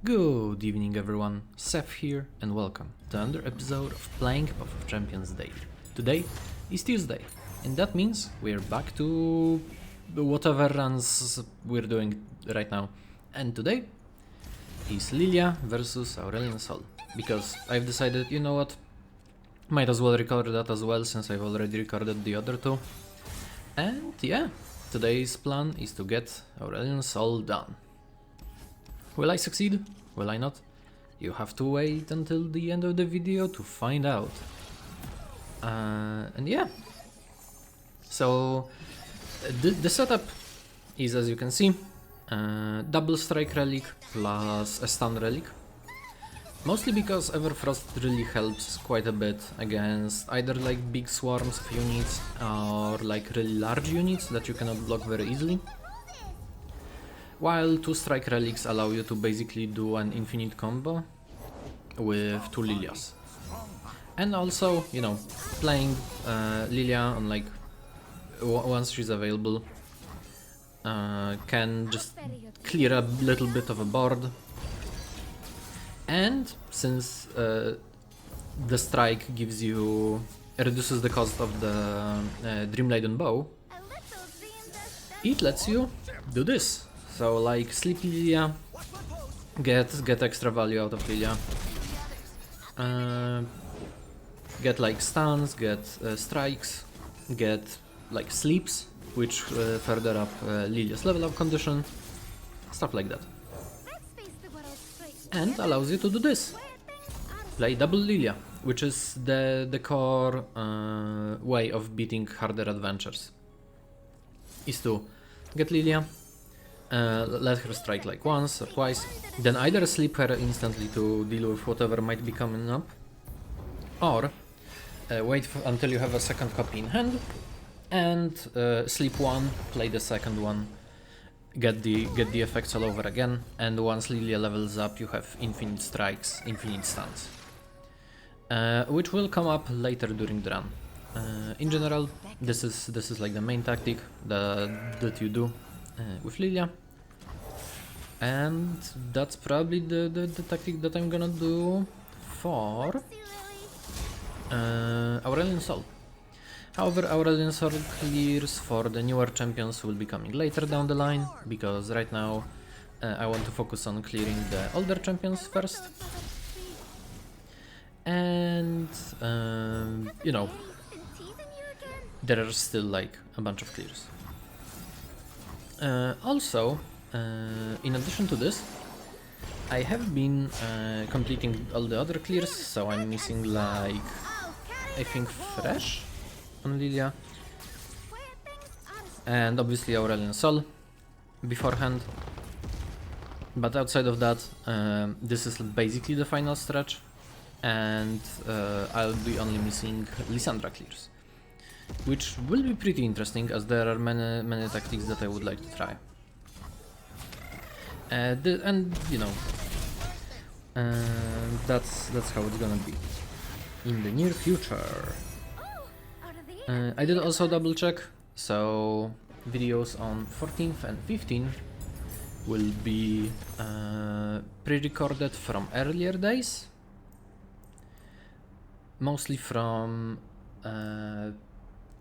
Good evening everyone, Seth here and welcome to another episode of Playing Path of Champions Daily. Today is Tuesday and that means we're back to whatever runs we're doing right now. And today is Lilia versus Aurelion Sol, because I've decided, you know what, might as well record that as well since I've already recorded the other two. And yeah, today's plan is to get Aurelion Sol done. Will I succeed? Will I not? You have to wait until the end of the video to find out. And yeah. So the setup is, as you can see, double strike relic plus a stun relic. Mostly because Everfrost really helps quite a bit against either like big swarms of units or like really large units that you cannot block very easily. While 2 strike relics allow you to basically do an infinite combo with 2 Lilias. And also, you know, playing Lilia on like once she's available can just clear a little bit of a board. And since the strike gives you reduces the cost of the Dream Laden bow, it lets you do this. So like sleep Lilia, get extra value out of Lilia, get like stuns, get strikes, get like sleeps, which further up Lilia's level up condition, stuff like that. And allows you to do this, play double Lilia, which is the core way of beating harder adventures, is to get Lilia, let her strike like once or twice, then either sleep her instantly to deal with whatever might be coming up, or wait until you have a second copy in hand, and sleep one, play the second one, get the effects all over again, and once Lilia levels up you have infinite strikes, infinite stuns, which will come up later during the run. In general, this is like the main tactic that you do with Lilia, and that's probably the tactic that I'm gonna do for Aurelion Sol. However, Aurelion Sol clears for the newer champions will be coming later down the line, because right now I want to focus on clearing the older champions first. And you know, there are still like a bunch of clears. Also, in addition to this, I have been completing all the other clears, so I'm missing like, I think, Fresh on Lilia, and obviously Aurelion Sol beforehand. But outside of that, this is basically the final stretch, and I'll be only missing Lissandra clears, which will be pretty interesting as there are many tactics that I would like to try. And you know, that's how it's gonna be in the near future. I did also double check, so videos on 14th and 15th will be pre-recorded from earlier days, mostly from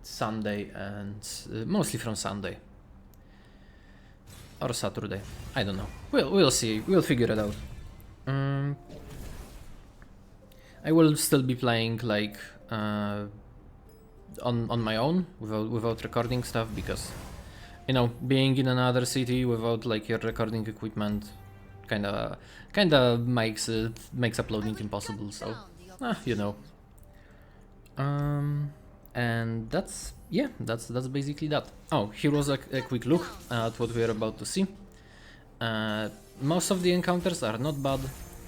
Sunday and mostly from Sunday or Saturday. I don't know. We'll see. We'll figure it out. I will still be playing like on my own without recording stuff, because you know, being in another city without like your recording equipment kinda makes uploading impossible. So you know. And that's basically that. Oh, here was a quick look at what we are about to see. Most of the encounters are not bad.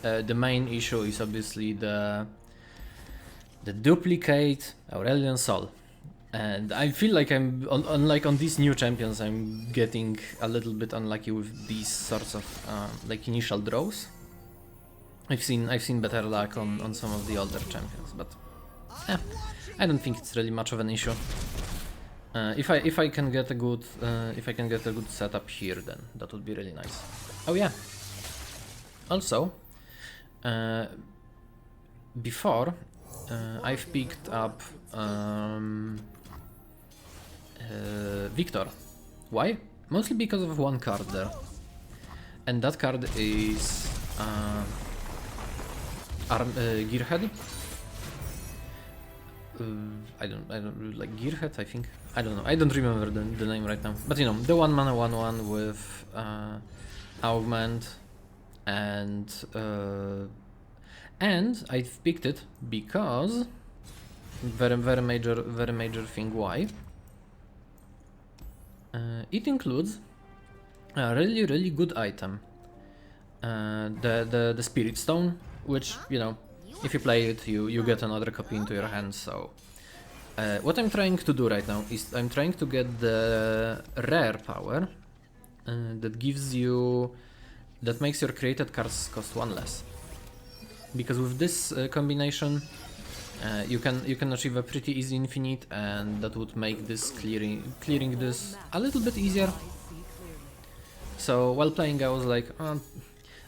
The main issue is obviously the duplicate Aurelion Sol, and I feel like I'm unlike on these new champions, I'm getting a little bit unlucky with these sorts of like initial draws. I've seen better luck on some of the older champions, but I don't think it's really much of an issue. If I can get a good setup here, then that would be really nice. Oh yeah. Also, before I've picked up Victor. Why? Mostly because of one card there, and that card is Gearhead. I don't like Gearhead. I think I don't know. I don't remember the name right now. But you know, the 1-mana 1/1 with augment, and I've picked it because very major thing. Why? It includes a really good item, the Spirit Stone, which, you know, if you play it, you get another copy into your hands. So what I'm trying to do right now is I'm trying to get the rare power that makes your created cards cost 1 less. Because with this combination, you can achieve a pretty easy infinite, and that would make this clearing this a little bit easier. So while playing, I was like,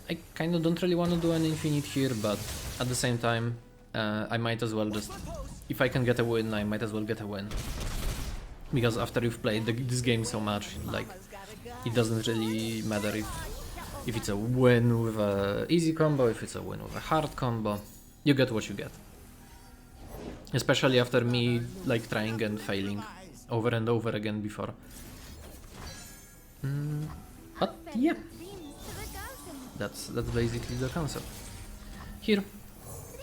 I kind of don't really want to do an infinite here, but at the same time, I might as well just, if I can get a win, I might as well get a win. Because after you've played this game so much, like, it doesn't really matter if it's a win with a easy combo, if it's a win with a hard combo, you get what you get. Especially after me, like, trying and failing over and over again before. But yeah, that's basically the concept. Here,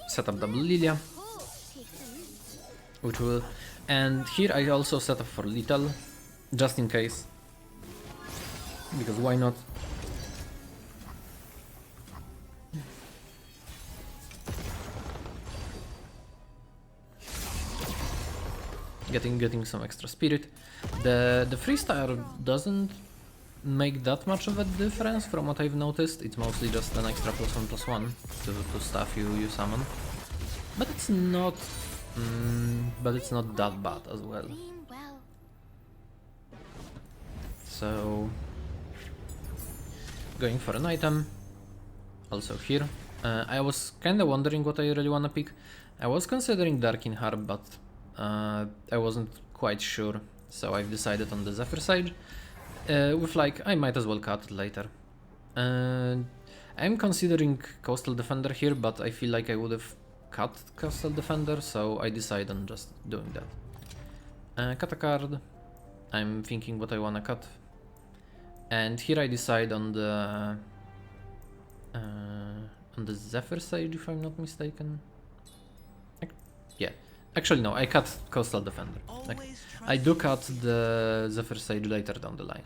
set up double Lilia, which will, and here I also set up for Lethal, just in case, because why not? Getting some extra spirit. The 3-star doesn't make that much of a difference from what I've noticed. It's mostly just an extra +1/+1 to stuff you summon, but it's not that bad as well. So going for an item. Also here, I was kinda wondering what I really wanna pick. I was considering Darkin Harp, but I wasn't quite sure, so I've decided on the Zephyr Sage. With like, I might as well cut it later. I'm considering Coastal Defender here, but I feel like I would have cut Coastal Defender, so I decide on just doing that. Cut a card. I'm thinking what I wanna cut. And here I decide on the Zephyr Sage, if I'm not mistaken. Yeah. Actually, no, I cut Coastal Defender. I do cut the Zephyr Sage later down the line.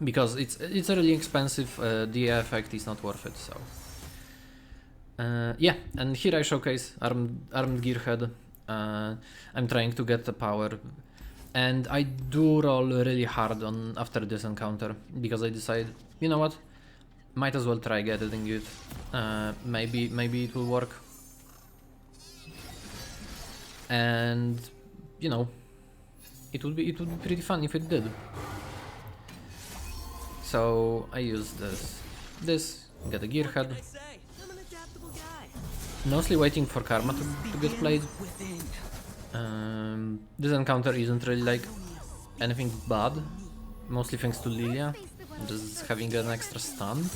Because it's really expensive, the effect is not worth it, so... yeah, and here I showcase Armed Gearhead. I'm trying to get the power. And I do roll really hard after this encounter, because I decide, you know what? Might as well try getting it. Maybe it will work. And you know, it would be pretty fun if it did. So I use this, get a Gearhead. Mostly waiting for Karma to get played. This encounter isn't really like anything bad, mostly thanks to Lilia, just having an extra stun.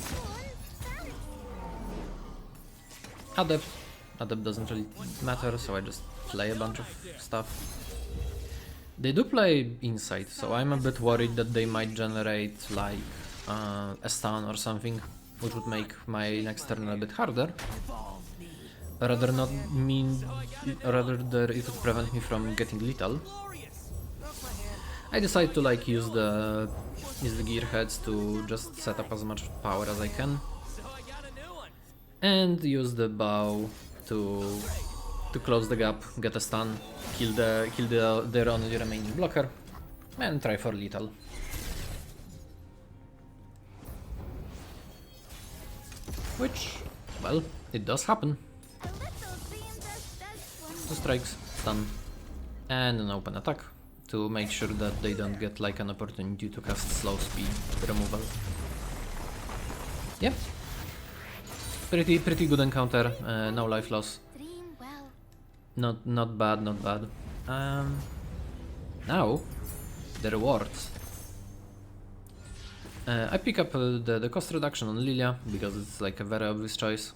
Adept doesn't really matter, so I just play a bunch of stuff. They do play Insight, so I'm a bit worried that they might generate like a stun or something, which would make my next turn a bit harder. Rather it would prevent me from getting lethal. I decide to like use the Gearheads to just set up as much power as I can, and use the bow to close the gap, get a stun, kill their only remaining blocker, and try for lethal. Which, well, it does happen. 2 strikes, stun, and an open attack to make sure that they don't get like an opportunity to cast slow speed removal. Yep. Pretty good encounter, no life loss. Not bad, not bad. Now, the rewards. I pick up the cost reduction on Lilia, because it's like a very obvious choice.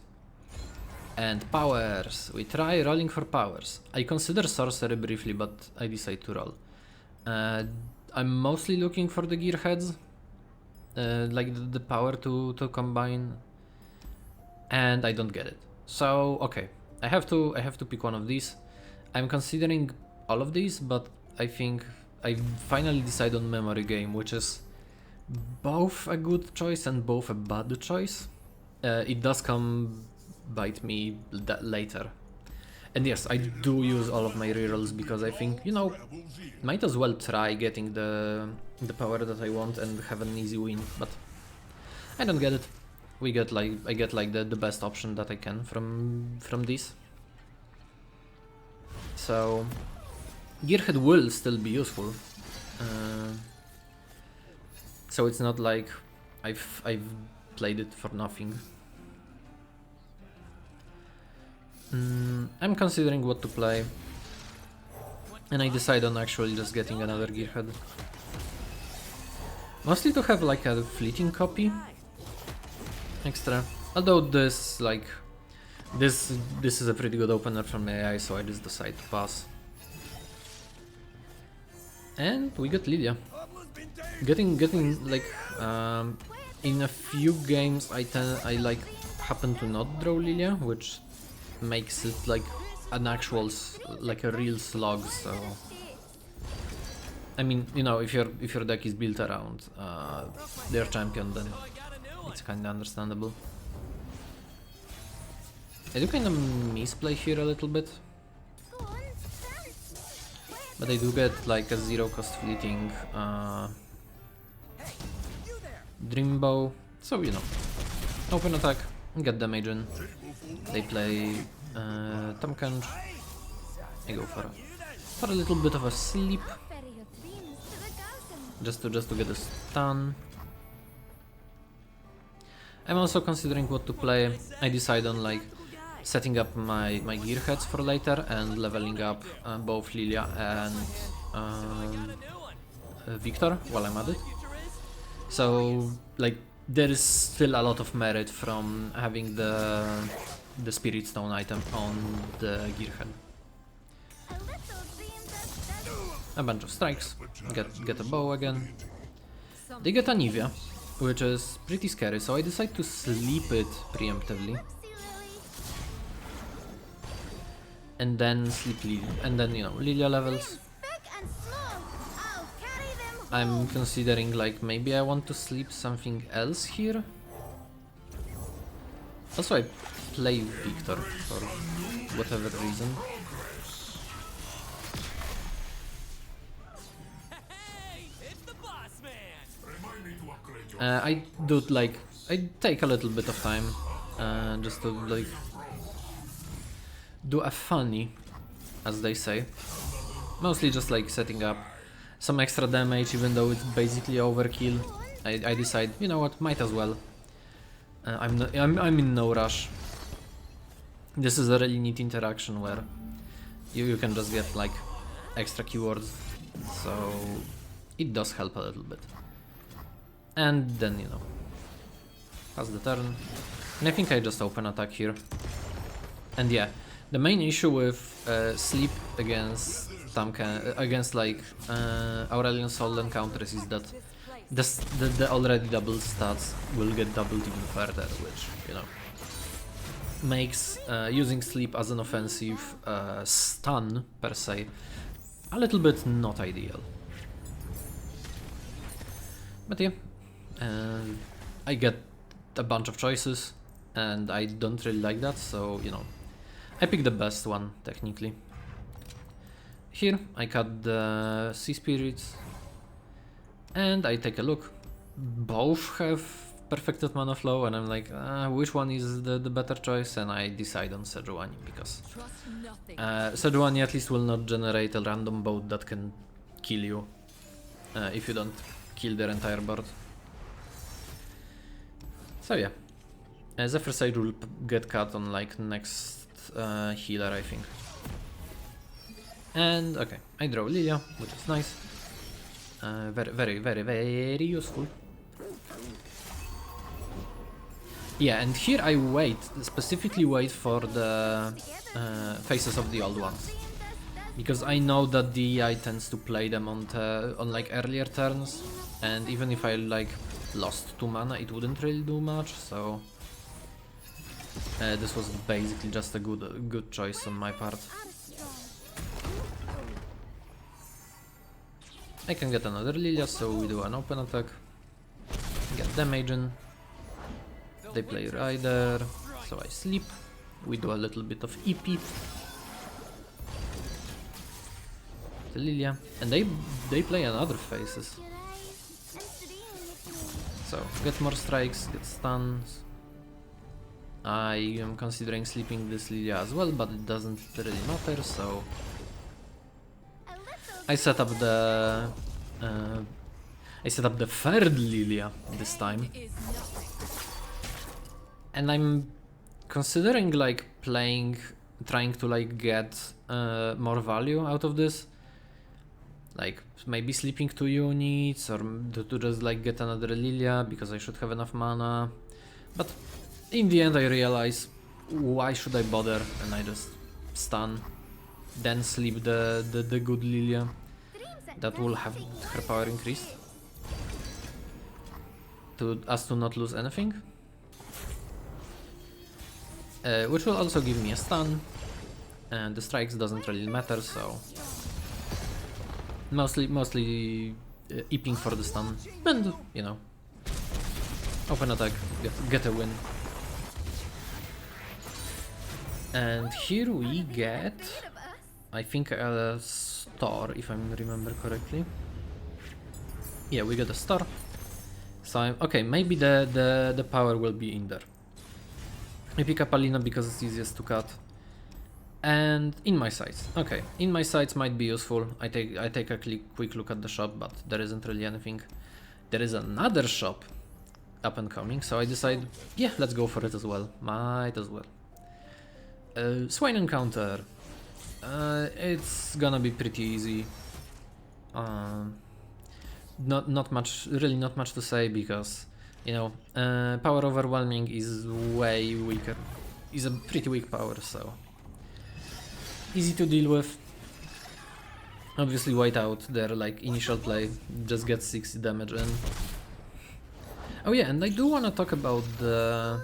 And powers. We try rolling for powers. I consider sorcery briefly, but I decide to roll. I'm mostly looking for the gear heads, like the power to combine, and I don't get it. So okay, I have to pick one of these. I'm considering all of these, but I think I finally decide on memory game, which is both a good choice and both a bad choice. It does come bite me later. And yes, I do use all of my rerolls because I think, you know, might as well try getting the power that I want and have an easy win, but I don't get it. I get like the best option that I can from this. So Gearhead will still be useful. So it's not like I've played it for nothing. I'm considering what to play, and I decide on actually just getting another Gearhead. Mostly to have like a fleeting copy extra. Although this is a pretty good opener from AI, so I just decide to pass. And we got Lilia. Getting like in a few games I like happen to not draw Lilia, which makes it like an actual like a real slog. So I mean, you know, if your deck is built around their champion, then it's kinda understandable. I do kinda misplay here a little bit, but I do get like a 0-cost fleeting Dreambow, so you know, open attack, get damage in. They play Tomkench. I go for a little bit of a sleep, just to get a stun. I'm also considering what to play. I decide on like setting up my gearheads for later and leveling up both Lilia and Victor while I'm at it. So like there is still a lot of merit from having the Spirit Stone item on the gearhead. A bunch of strikes, get a bow again. They get Anivia, which is pretty scary, so I decide to sleep it preemptively. And then sleep Lilia, and then, you know, Lilia levels. I'm considering like maybe I want to sleep something else here. Also I play Victor for whatever reason. I do like, I take a little bit of time just to like do a funny, as they say. Mostly just like setting up some extra damage, even though it's basically overkill. I decide, you know what, might as well. I'm in no rush. This is a really neat interaction where you can just get like extra keywords, so it does help a little bit. And then, you know, pass the turn. And I think I just open attack here. And yeah, the main issue with sleep against against like Aurelion Sol encounters is that the already doubled stats will get doubled even further, which, you know, makes using sleep as an offensive stun per se a little bit not ideal. But yeah, I get a bunch of choices and I don't really like that, so, you know, I pick the best one technically. Here I cut the Sea Spirits and I take a look. Both have perfected mana flow and I'm like, which one is the better choice, and I decide on Sejuani because Sejuani at least will not generate a random boat that can kill you if you don't kill their entire board. So yeah, Zephyr Sage will get cut on like next healer, I think. And okay, I draw Lilia, which is nice. Very useful. Yeah, and here I specifically wait for the faces of the old ones. Because I know that DI tends to play them on like earlier turns, and even if I like lost 2 mana, it wouldn't really do much. So this was basically just a good choice on my part. I can get another Lilia, so we do an open attack, get damage in. They play Rider, so I sleep. We do a little bit of EP. The Lilia, and they play another faces. So get more strikes, get stuns. I am considering sleeping this Lilia as well, but it doesn't really matter. So I set up the third Lilia this time, and I'm considering like trying to like get more value out of this. Like maybe sleeping 2 units, or to just like get another Lilia because I should have enough mana. But in the end I realize, why should I bother, and I just stun, then sleep the good Lilia. That will have her power increased to not lose anything. Which will also give me a stun, and the strikes doesn't really matter, so mostly eeping for the stun, and you know, open attack, get a win. And here we get, I think, a star, if I remember correctly. Yeah, we get a star. So okay, maybe the power will be in there. I pick up Alina because it's easiest to cut. And in my sights. Okay, in my sights might be useful. I take a quick look at the shop, but there isn't really anything. There is another shop up and coming, so I decide, yeah, let's go for it as well. Might as well. Swain encounter. It's gonna be pretty easy. Not much to say, because you know, power overwhelming is way weaker. Is a pretty weak power, so easy to deal with. Obviously wait out their like initial play, just get 60 damage in. Oh yeah, and I do want to talk about the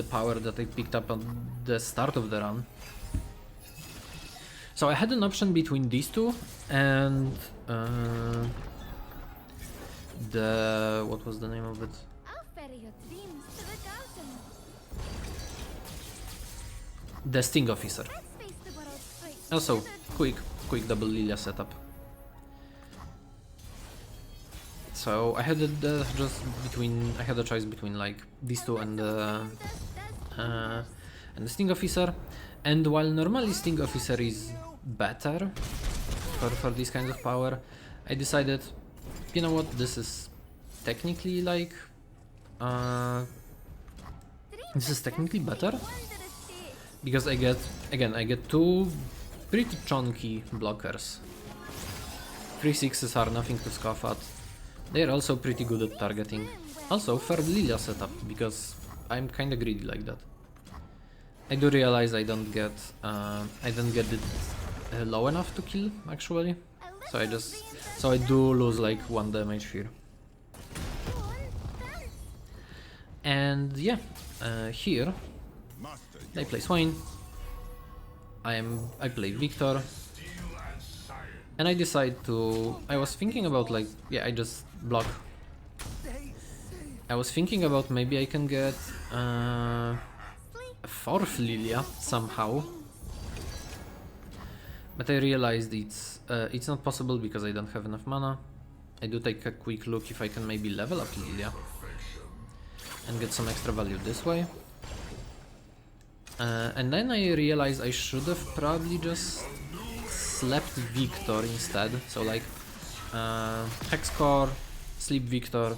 power that I picked up on the start of the run. So I had an option between these two and what was the name of it? The Sting Officer. Also, quick double Lilia setup. So I had I had a choice between like these two and the Sting Officer. And while normally Sting Officer is better for these kinds of power, I decided, you know what, this is technically like this is technically better. Because I get 2 pretty chunky blockers. 3/6s are nothing to scoff at. They are also pretty good at targeting. Also, third Lilia setup, because I'm kinda greedy like that. I do realize I don't get it low enough to kill, actually. So I do lose like 1 damage here. And yeah, here I play Swain. I play Victor, and I decide to. I was thinking about like, yeah, I just block. I was thinking about maybe I can get a 4th Lilia somehow, but I realized it's not possible because I don't have enough mana. I do take a quick look if I can maybe level up Lilia and get some extra value this way. And then I realized I should have probably just slept Victor instead. So like Hexcore, sleep Victor,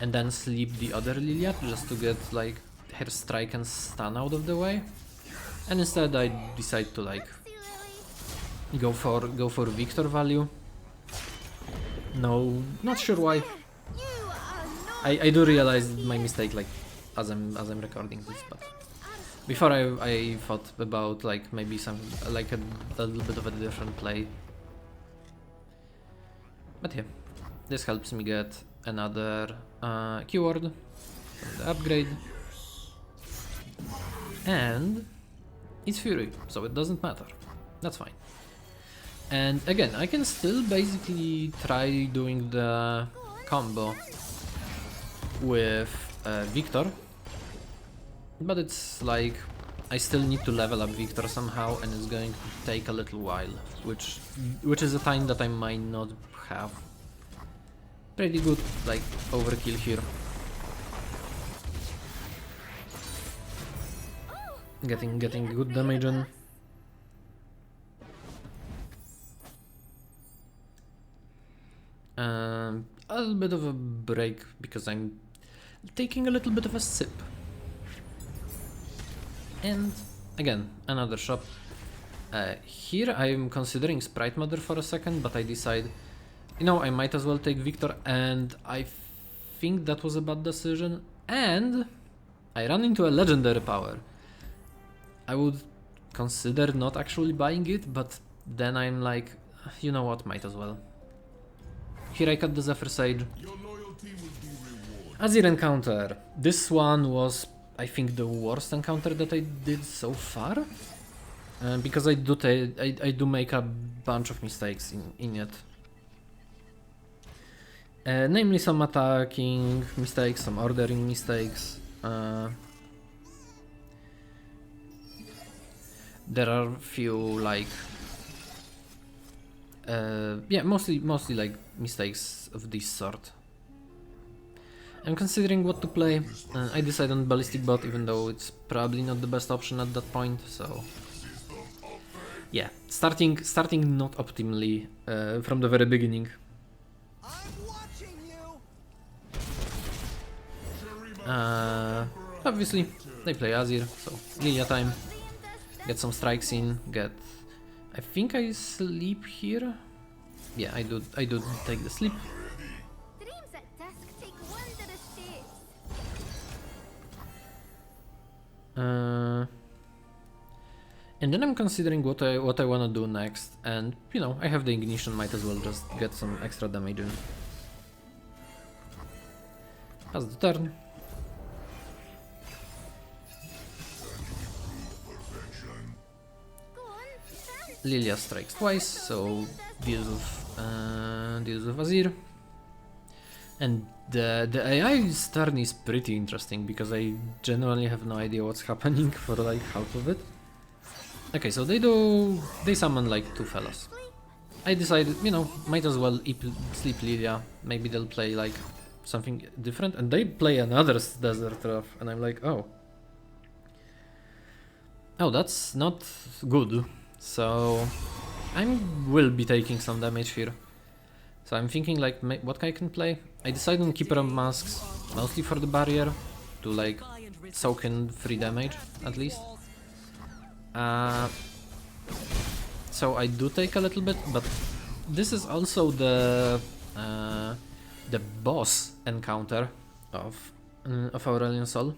and then sleep the other Lilia just to get like her strike and stun out of the way. And instead I decide to like go for Victor value. No, not sure why. I do realize my mistake like as I'm recording this, but before I thought about like maybe some like a little bit of a different play. But yeah, this helps me get another keyword from the upgrade, and it's Fury, so it doesn't matter. That's fine. And again, I can still basically try doing the combo with Victor, but it's like I still need to level up Victor somehow, and it's going to take a little while, which is a time that I might not have. Pretty good like overkill here. Getting good damage on. A little bit of a break because I'm taking a little bit of a sip. And again, another shop. Here I'm considering Sprite Mother for a second, but I decide, you know, I might as well take Victor, and I think that was a bad decision. And I run into a legendary power. I would consider not actually buying it, but then I'm like, you know what, might as well. Here I cut the Zephyr Sage. Azir encounter. This one was, I think, the worst encounter that I did so far. Because I do make a bunch of mistakes in it. Namely some attacking mistakes, some ordering mistakes. There are few like yeah, mostly like mistakes of this sort. I'm considering what to play. I decided on Ballistic Bot, even though it's probably not the best option at that point, so yeah, starting not optimally from the very beginning. Obviously they play Azir, so Lilia time. Get some strikes in, I think I sleep here. Yeah, I do take the sleep. And then I'm considering what I wanna do next, and you know, I have the ignition, might as well just get some extra damage in. Pass the turn. Lilia strikes twice, so deals with Azir. And the AI's turn is pretty interesting because I genuinely have no idea what's happening for like half of it. Okay, so they summon like two fellas. I decided, you know, might as well sleep Lilia. Maybe they'll play like something different, and they play another Desert Rough, and I'm like, oh, that's not good. So I will be taking some damage here. So I'm thinking like what I can play. I decided on Keeper of Masks, mostly for the barrier, to like soak in 3 damage at least. So I do take a little bit, but this is also the boss encounter of Aurelion Sol.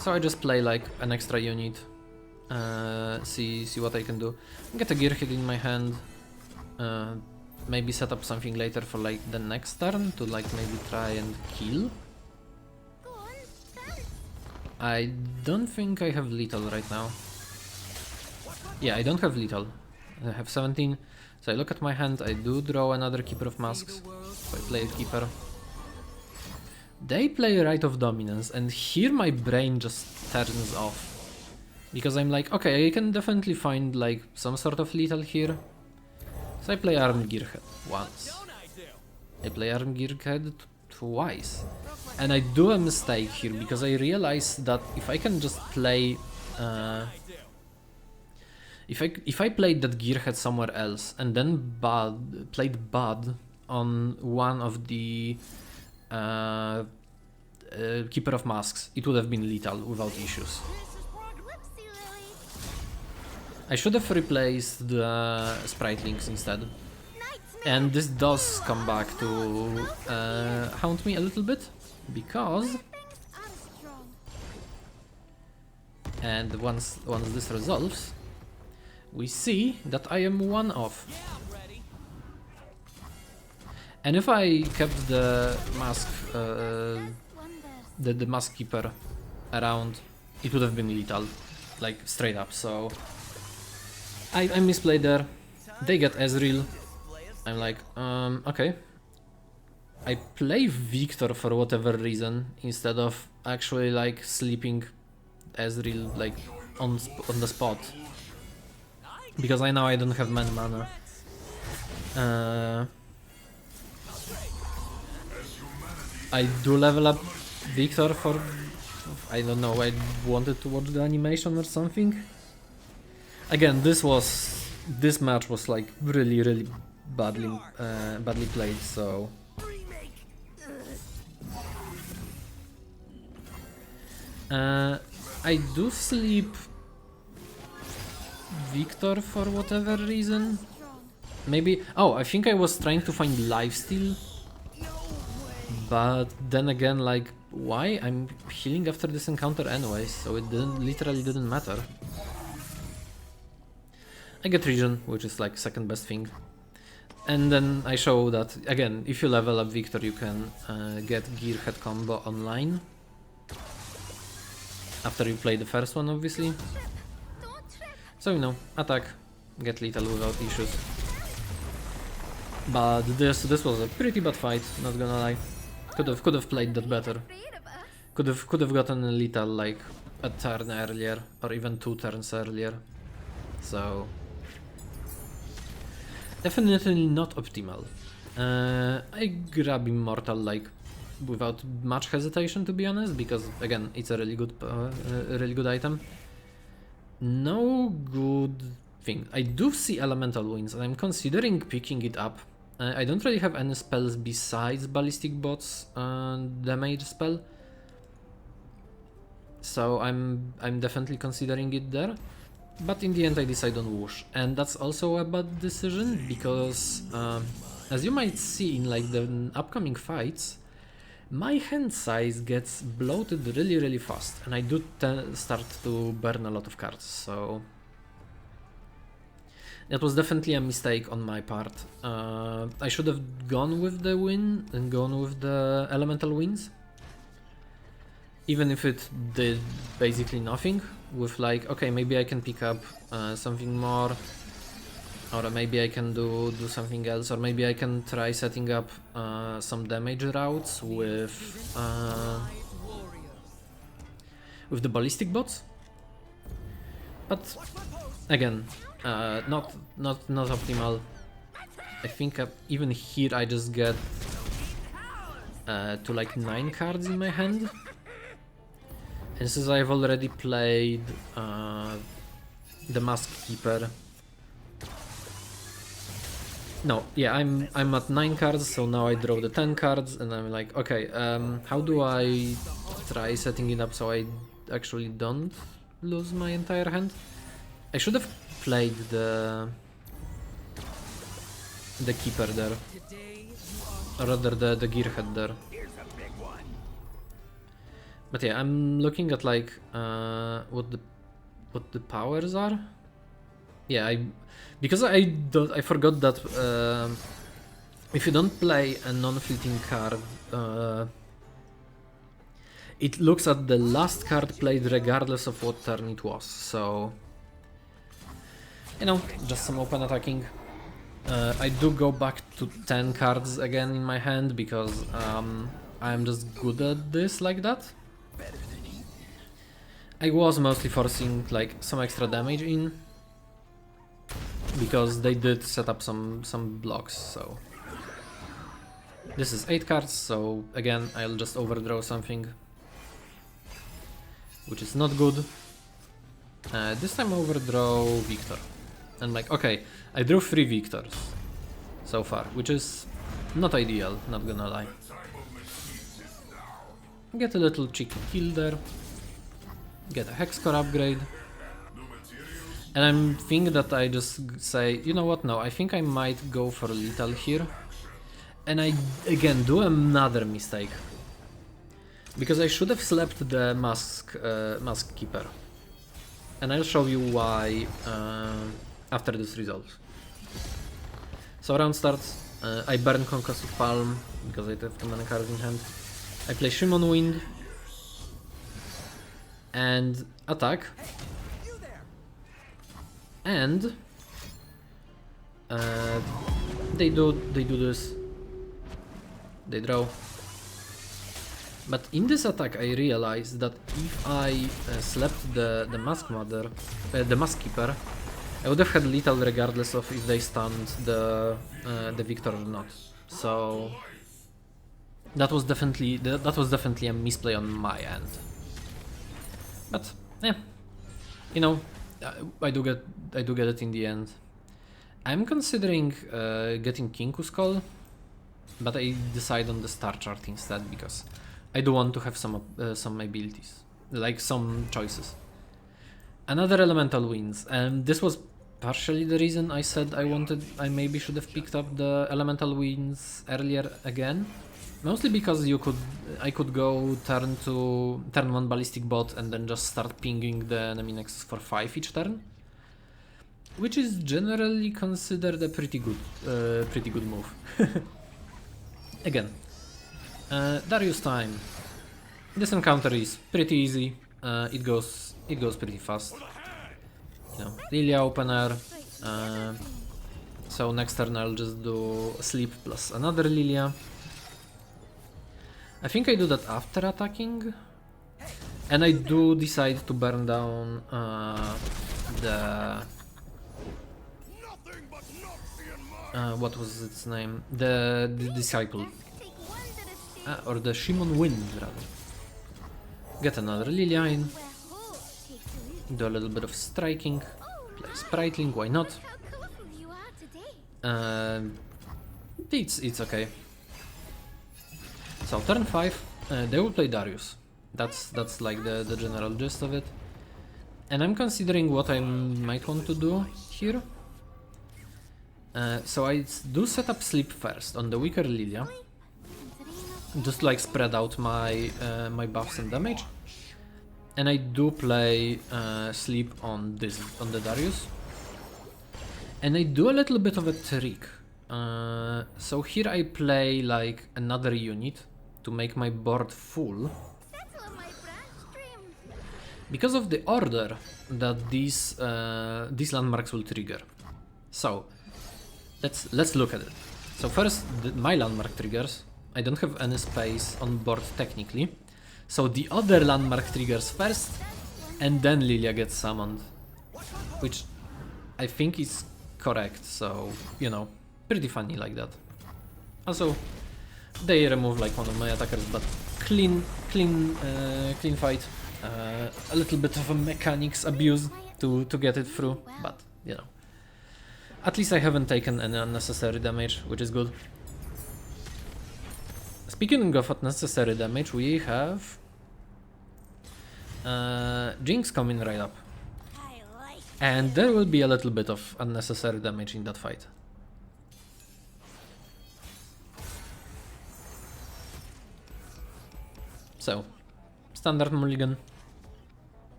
So I just play like an extra unit. See what I can do. Get a gear hit in my hand. Maybe set up something later for like the next turn to like maybe try and kill. I don't think I have lethal right now. Yeah, I don't have lethal. I have 17. So I look at my hand. I do draw another Keeper of Masks. So I play a Keeper. They play Right of Dominance, and here my brain just turns off. Because I'm like, okay, I can definitely find like some sort of lethal here. So I play Armed Gearhead once. I play Armed Gearhead twice. And I do a mistake here because I realize that if I can just play... if I played that Gearhead somewhere else and then played Bud on one of the Keeper of Masks, it would have been lethal without issues. I should have replaced the Sprite Links instead. And this does come back to haunt me a little bit, because... And once this resolves, we see that I am one off. And if I kept the mask, the mask keeper around, it would have been lethal, like straight up. So I misplayed there. They get Ezreal. I'm like, okay. I play Victor for whatever reason instead of actually like sleeping Ezreal like on the spot, because I know I don't have many mana. I do level up Victor for, I don't know, I wanted to watch the animation or something. Again, this match was like really badly played, so I do sleep Victor for whatever reason. Maybe, oh, I think I was trying to find lifesteal, but then again, like, why? I'm healing after this encounter anyways, so it literally didn't matter. I get regen, which is like second best thing. And then I show that, again, if you level up Victor, you can get Gearhead combo online. After you play the first one, obviously. So, you know, attack, get lethal without issues. But this was a pretty bad fight, not gonna lie. Could have played that better. Could have gotten lethal like a turn earlier, or even 2 turns earlier. So definitely not optimal. I grab Immortal like without much hesitation, to be honest, because again, it's a really good item. No good thing. I do see Elemental Winds, and I'm considering picking it up. I don't really have any spells besides Ballistic Bot's damage spell, so I'm definitely considering it there. But in the end, I decide on Whoosh, and that's also a bad decision because, as you might see in like the upcoming fights, my hand size gets bloated really fast, and I do start to burn a lot of cards, so that was definitely a mistake on my part. I should have gone with the win and gone with the Elemental Winds, even if it did basically nothing. With like, okay, maybe I can pick up something more, or maybe I can do something else, or maybe I can try setting up some damage routes with the ballistic bots. But again, not optimal. I think even here I just get to like 9 cards in my hand. And since I've already played the Mask Keeper, no, yeah, I'm at 9 cards, so now I draw the 10 cards, and I'm like, okay, how do I try setting it up so I actually don't lose my entire hand? I should have played the Keeper there, or rather the Gearhead there. But yeah, I'm looking at like what the powers are. Yeah, because I forgot that if you don't play a non-fleeting card, it looks at the last card played regardless of what turn it was. So, you know, just some open attacking. I do go back to 10 cards again in my hand because I'm just good at this like that. I was mostly forcing like some extra damage in because they did set up some blocks, so this is 8 cards, so again I'll just overdraw something, which is not good. This time overdraw Victor, and like, okay, I drew 3 Victors so far, which is not ideal, not gonna lie. Get a little cheeky kill there. Get a Hex Core upgrade. And I'm thinking that I just say, you know what, no, I think I might go for lethal here. And I, again, do another mistake. Because I should have slept the Mask Keeper. And I'll show you why after this resolves. So round starts, I burn Concussive Palm, because I have too many cards in hand. I play Shimon Wind. And attack. And they do this. They draw. But in this attack, I realized that if I slept the Mask Mother, the Mask Keeper, I would have had lethal regardless of if they stunned the Victor or not. So that was definitely a misplay on my end. But yeah, you know, I do get it in the end. I'm considering getting Kinku Skull, but I decide on the star chart instead because I do want to have some abilities, like some choices. Another elemental wins, and this was partially the reason I said I maybe should have picked up the elemental wins earlier again. Mostly because I could go turn 1 ballistic bot and then just start pinging the enemy nexus for 5 each turn, which is generally considered a pretty good move. Again, Darius time. This encounter is pretty easy. It goes pretty fast. You know, Lilia opener. So next turn I'll just do sleep plus another Lilia. I think I do that after attacking, and I do decide to burn down the what was its name? The disciple, or the Shimon Wind rather. Get another Lilia in. Do a little bit of striking. Play Spriteling, why not? It's okay. So turn 5, they will play Darius. That's like the general gist of it. And I'm considering what I might want to do here. So I do set up sleep first on the weaker Lilia, just like spread out my my buffs and damage. And I do play sleep on the Darius. And I do a little bit of a trick. So here I play like another unit to make my board full, because of the order that these landmarks will trigger. So let's look at it. So first, my landmark triggers. I don't have any space on board technically, so the other landmark triggers first, and then Lilia gets summoned, which I think is correct. So you know, pretty funny like that. Also, they remove like one of my attackers, but clean fight. A little bit of a mechanics abuse to get it through, but you know, at least I haven't taken any unnecessary damage, which is good. Speaking of unnecessary damage, we have Jinx coming right up, and there will be a little bit of unnecessary damage in that fight. So, standard mulligan.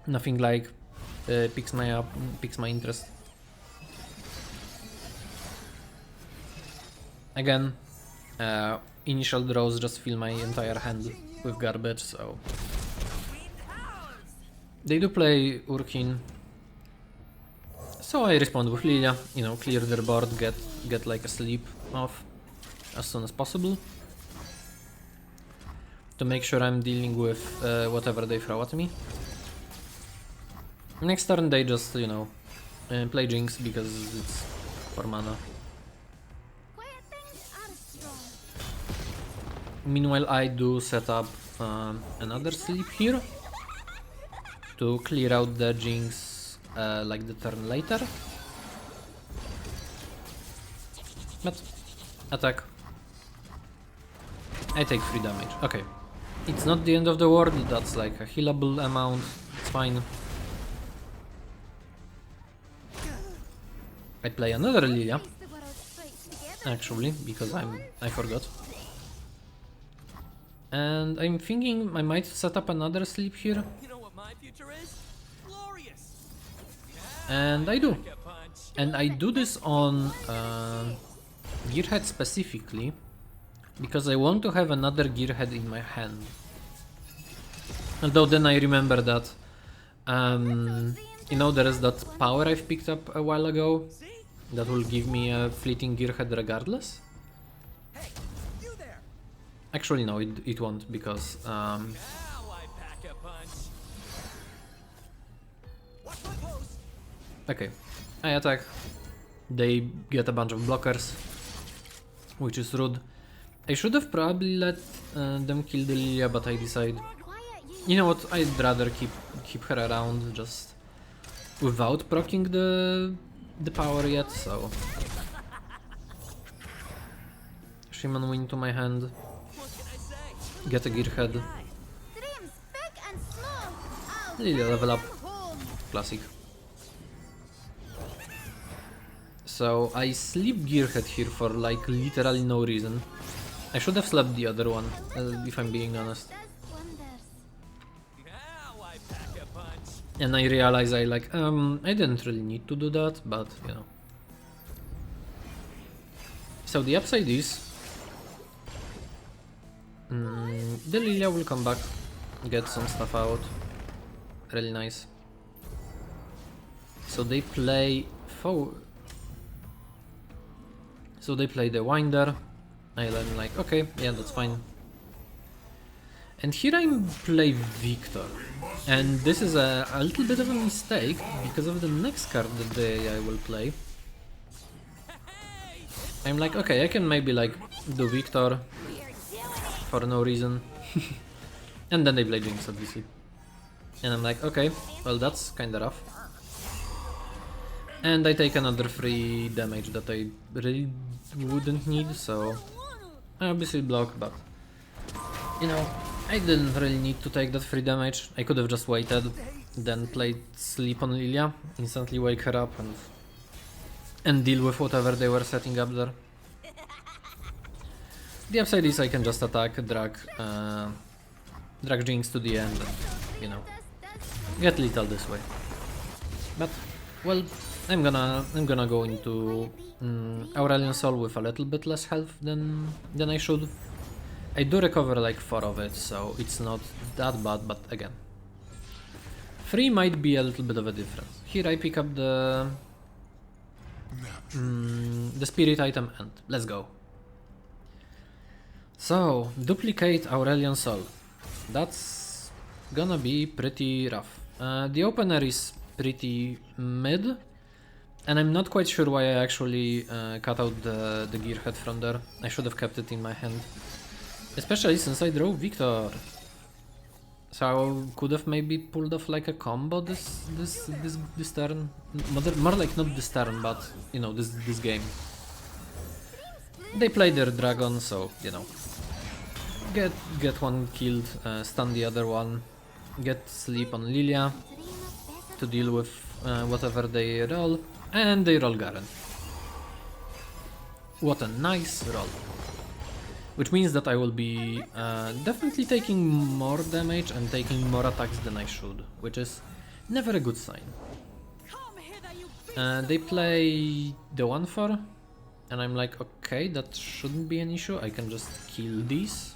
Nothing like picks my interest. Again, initial draws just fill my entire hand with garbage, so they do play Urkin. So I respond with Lilia, you know, clear their board, get like a sleep off as soon as possible, to make sure I'm dealing with whatever they throw at me. Next turn they just, you know, play Jinx because it's for mana. Meanwhile, I do set up another sleep here to clear out the Jinx like the turn later. But attack. I take 3 damage. Okay. It's not the end of the world, that's like a healable amount, it's fine. I play another Lilia, actually, because I forgot. And I'm thinking I might set up another sleep here. You know what my future is? Glorious. And I do. And I do this on Gearhead specifically, because I want to have another Gearhead in my hand. Although then I remember that, you know, there is that power I've picked up a while ago that will give me a fleeting Gearhead regardless. Hey, you there. Actually no, it won't, because Now I pack a punch. Watch my pose. okay, I attack, they get a bunch of blockers, which is rude. I should have probably let them kill the Lilia, but I decide, you know what, I'd rather keep her around just without proccing the power yet, so Shaman Wing to my hand, What can I say? get a Gearhead, Dreams big and small. I'll Lilia level up, home. classic. So I sleep Gearhead here for like literally no reason. I should have slept the other one, if I'm being honest. Does wonders. Now I pack a punch. And I realize I didn't really need to do that, but you know. So the upside is the Lilia will come back, get some stuff out. Really nice. So they play the Winder. I'm like, okay, yeah, that's fine. And here I play Victor. And this is a little bit of a mistake because of the next card that I will play. I'm like, okay, I can maybe like do Victor for no reason. And then they play Jinx, obviously. And I'm like, okay, well that's kinda rough. And I take another free damage that I really wouldn't need, so I obviously block, but you know, I didn't really need to take that free damage. I could have just waited, then played Sleep on Lilia, instantly wake her up and deal with whatever they were setting up there. The upside is I can just attack, drag Jinx to the end, and, you know, get lethal this way. But well, I'm gonna go into Aurelion Sol with a little bit less health than I should. I do recover like 4 of it, so it's not that bad, but again, 3 might be a little bit of a difference. Here I pick up the spirit item and let's go. So, duplicate Aurelion Sol. That's gonna be pretty rough. The opener is pretty mid, and I'm not quite sure why I actually cut out the Gearhead from there. I should have kept it in my hand. Especially since I draw Victor. So I could have maybe pulled off like a combo this turn. More like not this turn, but you know, this game. They play their dragon, so you know. Get one killed, stun the other one, get sleep on Lilia to deal with whatever they roll, and they roll Garen. What a nice roll. Which means that I will be definitely taking more damage and taking more attacks than I should, which is never a good sign. They play the 1/4, and I'm like, okay, that shouldn't be an issue, I can just kill these.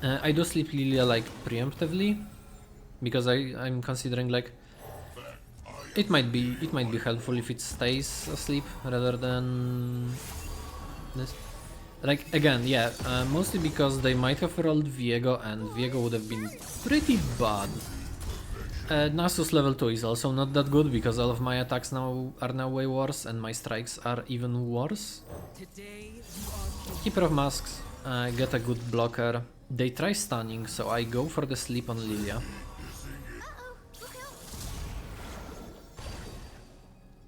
I do sleep Lilia like preemptively, because I'm considering like it might be helpful if it stays asleep rather than this. Like again, yeah, mostly because they might have rolled Viego, and Viego would have been pretty bad. Nasus level 2 is also not that good because all of my attacks are now way worse, and my strikes are even worse. Keeper of Masks, get a good blocker. They try stunning, so I go for the sleep on Lilia.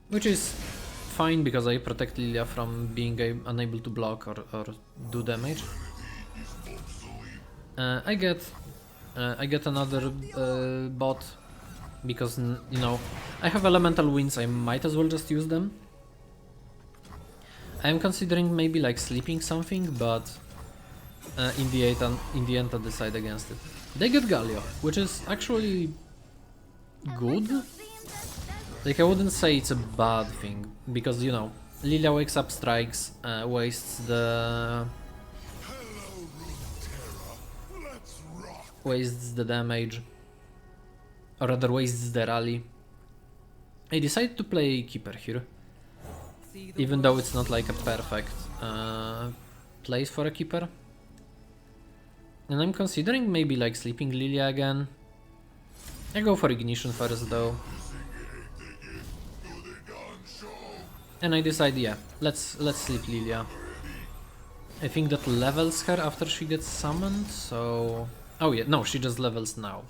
Which is fine because I protect Lilia from being unable to block or do damage. I get another bot because you know I have elemental winds. I might as well just use them. I am considering maybe like sleeping something, but in the end I decide against it. They get Galio, which is actually good. Like I wouldn't say it's a bad thing because you know Lilia wakes up, strikes, wastes the damage, or rather wastes the rally. I decided to play Keeper here, even though it's not like a perfect place for a Keeper. And I'm considering maybe like sleeping Lilia again. I go for Ignition first though. And I decide, yeah, let's sleep Lilia. I think that levels her after she gets summoned, so... Oh yeah, no, she just levels now.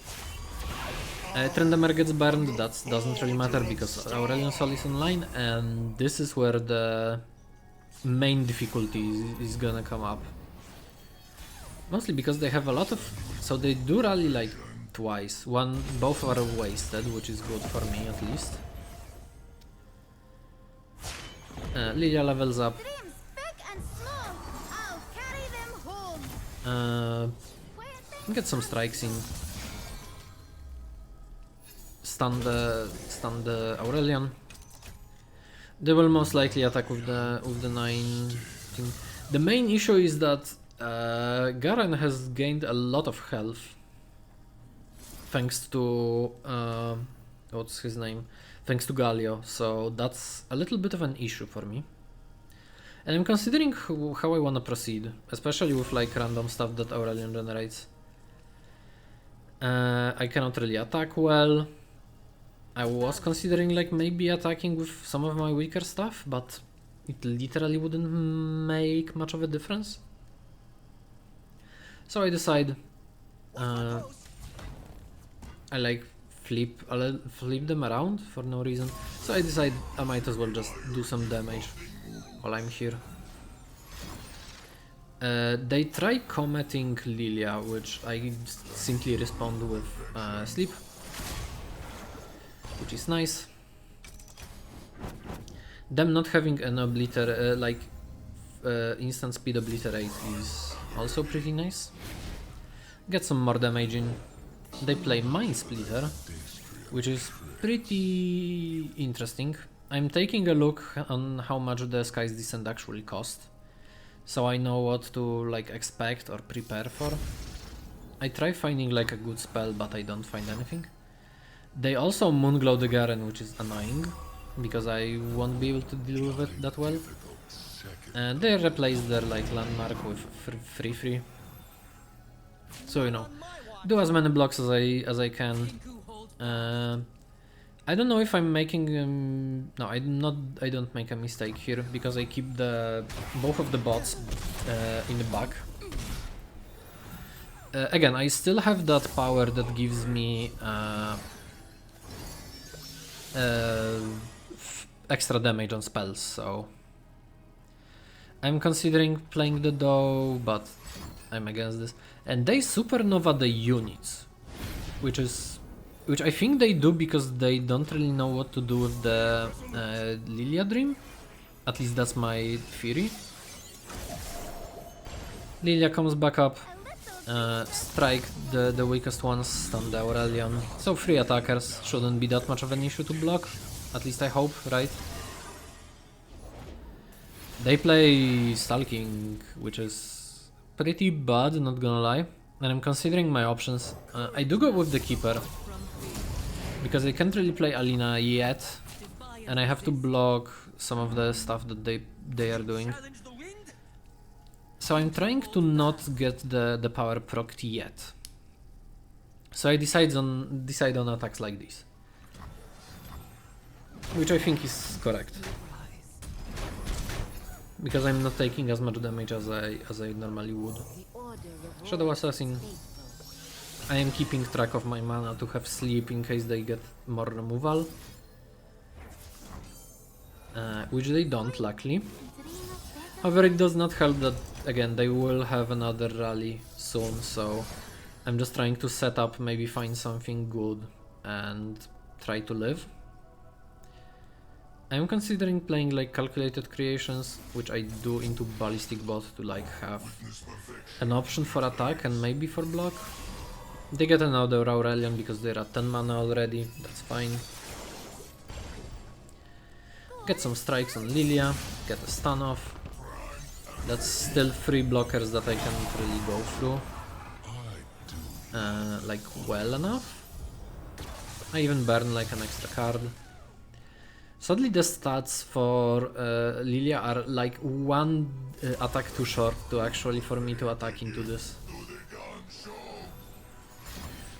Tryndamere gets burned, that doesn't really matter because Aurelion Sol is online, and this is where the main difficulty is gonna come up. Mostly because they have a lot of... So they do rally like twice. Both are wasted, which is good for me at least. Lilia levels up. Dreams big and small. I'll carry them home. Get some strikes in. Stun the Aurelion. They will most likely attack with the 9 thing. The main issue is that Garen has gained a lot of health thanks to what's his name? Thanks to Galio, so that's a little bit of an issue for me. And I'm considering how I want to proceed, especially with like random stuff that Aurelion generates. I cannot really attack well. I was considering like maybe attacking with some of my weaker stuff, but it literally wouldn't make much of a difference. So I decide I like flip them around for no reason. So I decide I might as well just do some damage while I'm here. They try committing Lilia, which I simply respond with sleep, which is nice. Them not having an instant speed obliterate is also pretty nice. Get some more damage in. They play Mind Splitter, which is pretty interesting. I'm taking a look on how much the Sky's Descent actually cost, so I know what to like expect or prepare for. I try finding like a good spell, but I don't find anything. They also Moonglow the Garen, which is annoying, because I won't be able to deal with it that well. And they replace their like landmark with free. So you know, do as many blocks as I can. I don't know if I'm making no, I don't make a mistake here because I keep both of the bots in the back. Again, I still have that power that gives me extra damage on spells, so I'm considering playing the Doe, but I'm against this. And they supernova the units, which I think they do because they don't really know what to do with the Lilia Dream. At least that's my theory. Lilia comes back up, strike the weakest ones, stun the Aurelion. So 3 attackers shouldn't be that much of an issue to block. At least I hope, right? They play Stalking, which is pretty bad, not gonna lie. And I'm considering my options. I do go with the Keeper, because I can't really play Alina yet, and I have to block some of the stuff that they are doing. So I'm trying to not get the power procced yet. So I decide on attacks like this, which I think is correct, because I'm not taking as much damage as I normally would. Shadow Assassin. I am keeping track of my mana to have sleep in case they get more removal, which they don't, luckily. However, it does not help that, again, they will have another rally, soon, so I'm just trying to set up, maybe find something good and try to live. I'm considering playing like calculated creations, which I do into ballistic bot to like have an option for attack and maybe for block. They get another Aurelion because they're at 10 mana already, that's fine. Get some strikes on Lilia, get a stun off. That's still 3 blockers that I can't really go through. Like well enough. I even burn like an extra card. Sadly the stats for Lilia are like 1 attack too short to actually for me to attack into this.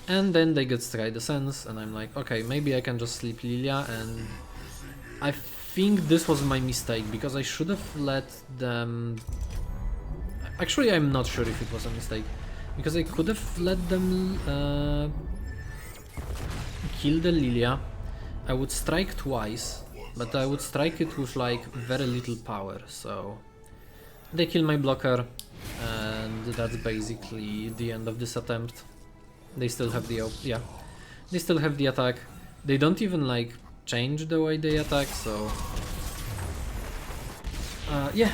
And then they get Sky Descents and I'm like, okay, maybe I can just sleep Lilia, and I think this was my mistake because I should have let them... Actually I'm not sure if it was a mistake, because I could have let them kill the Lilia. I would strike twice, but I would strike it with like very little power, so they kill my blocker and that's basically the end of this attempt. They still have the they still have the attack. They don't even like change the way they attack, so yeah.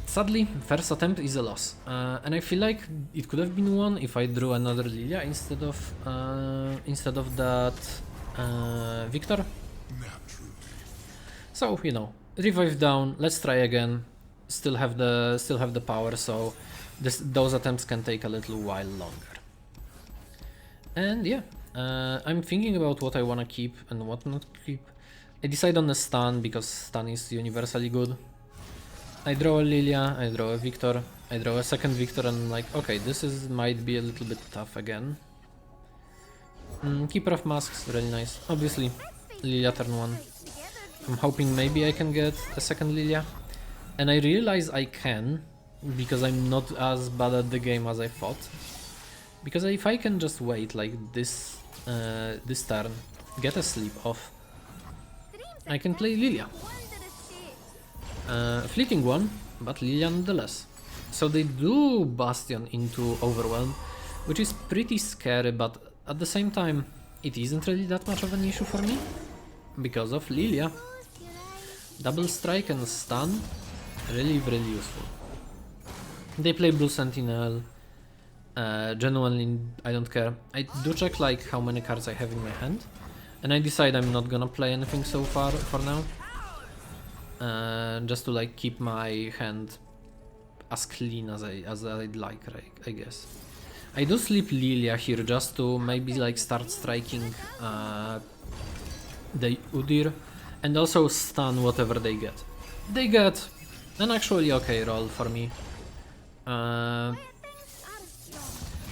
Sadly, first attempt is a loss, and I feel like it could have been won if I drew another Lilia instead of that Victor. So you know, revive down. Let's try again. Still have the power, so those attempts can take a little while longer. And yeah, I'm thinking about what I wanna keep and what not keep. I decide on the stun because stun is universally good. I draw a Lilia, I draw a Victor, I draw a second Victor, and I'm like, okay, this might be a little bit tough again. Keeper of Masks, really nice. Obviously, Lilia turn 1. I'm hoping maybe I can get a second Lilia. And I realize I can, because I'm not as bad at the game as I thought. Because if I can just wait like this, this turn, get a sleep off, I can play Lilia. Fleeting one, but Lilia nonetheless. So they do Bastion into Overwhelm, which is pretty scary, but at the same time, it isn't really that much of an issue for me, because of Lilia. Double strike and stun, really useful. They play Blue Sentinel, genuinely I don't care. I do check like how many cards I have in my hand, and I decide I'm not gonna play anything so far for now. Just to like keep my hand as clean as I'd like, right, I guess. I do sleep Lilia here just to maybe like start striking the Udyr and also stun whatever they get. They get an actually okay roll for me.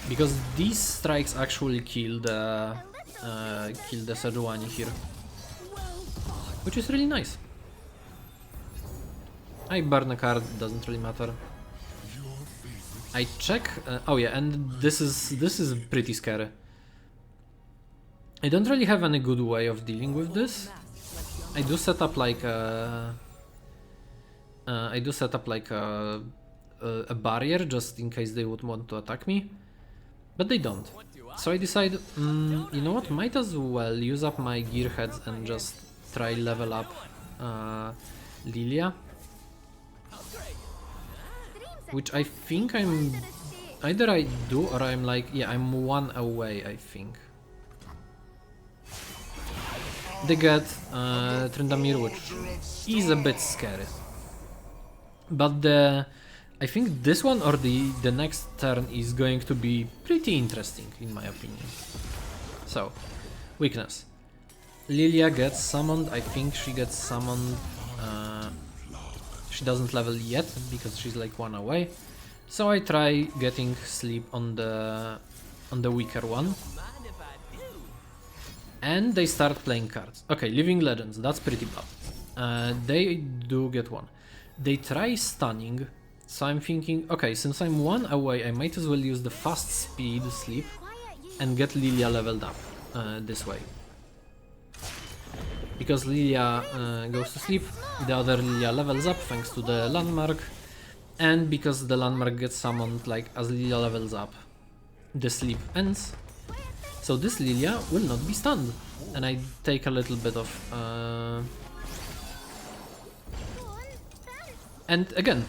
Because these strikes actually kill the Sejuani here, which is really nice. I burn a card, doesn't really matter. I check. Oh yeah, and this is pretty scary. I don't really have any good way of dealing with this. I do set up like a barrier just in case they would want to attack me, but they don't. So I decide, you know what? Might as well use up my gearheads and just try level up Lilia. Which I think I'm... Either I do or I'm like... Yeah, I'm 1 away, I think. They get Tryndamere, which is a bit scary. But I think this one or the next turn is going to be pretty interesting, in my opinion. So, weakness. Lilia gets summoned. I think she gets summoned... She doesn't level yet because she's like 1 away, so I try getting sleep on the weaker one, and they start playing cards. Okay, Living Legends, that's pretty bad. They do get 1. They try stunning, so I'm thinking, okay, since I'm 1 away, I might as well use the fast speed sleep and get Lilia leveled up this way. Because Lilia goes to sleep, the other Lilia levels up thanks to the landmark, And because the landmark gets summoned like as Lilia levels up, the sleep ends. So this Lilia will not be stunned. And I take a little bit of... And again,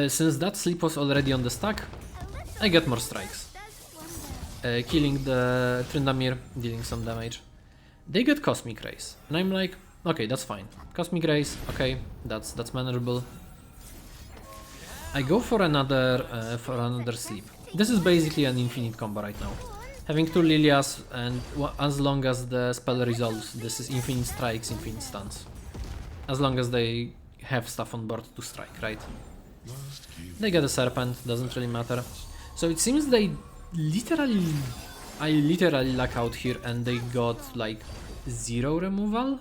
since that sleep was already on the stack, I get more strikes. Killing the Tryndamere, dealing some damage. They get Cosmic Rays, and I'm like, okay, that's fine. Cosmic Rays, okay, that's manageable. I go for another sleep. This is basically an infinite combo right now. Having 2 Lilias, and as long as the spell resolves, this is infinite strikes, infinite stuns. As long as they have stuff on board to strike, right? They get a Serpent, doesn't really matter. So it seems I literally luck out here and they got like 0 removal.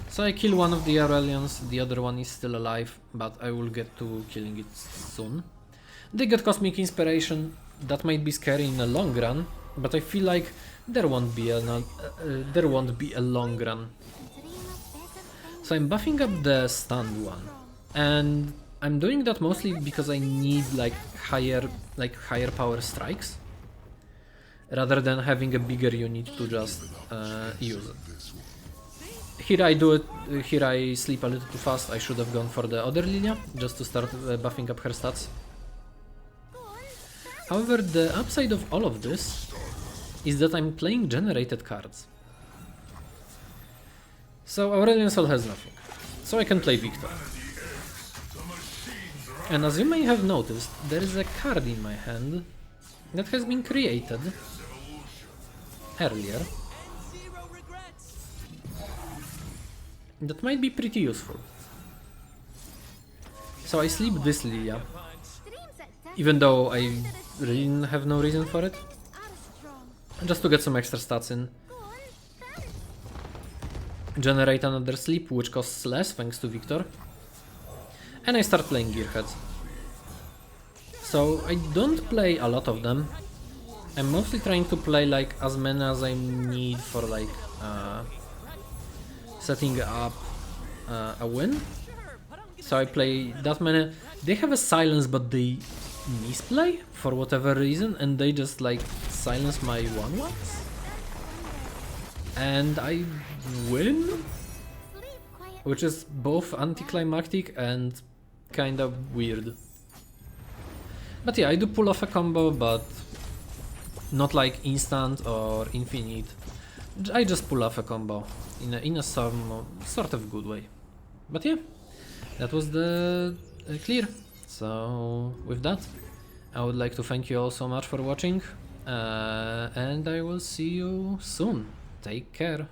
So I kill one of the Aurelions, the other one is still alive, but I will get to killing it soon. They get Cosmic Inspiration, that might be scary in the long run, but I feel like there won't be a long run. So I'm buffing up the stunned one, and I'm doing that mostly because I need like higher power strikes, rather than having a bigger unit to just use. Here I do it. Here I sleep a little too fast. I should have gone for the other Lilia just to start buffing up her stats. However, the upside of all of this is that I'm playing generated cards. So Aurelion Sol has nothing, so I can play Victor. And as you may have noticed, there is a card in my hand that has been created earlier that might be pretty useful. So I sleep this Lilia, even though I really have no reason for it, just to get some extra stats in. Generate another sleep, which costs less thanks to Victor. And I start playing Gearheads. So I don't play a lot of them. I'm mostly trying to play like as many as I need for like setting up a win. So I play that many. They have a silence, but they misplay for whatever reason, and they just like silence my 1/1s. And I win, which is both anticlimactic and kind of weird. But yeah, I do pull off a combo, but not like instant or infinite. I just pull off a combo in a sort of good way. But yeah, that was the clear. So with that, I would like to thank you all so much for watching, and I will see you soon. Take care.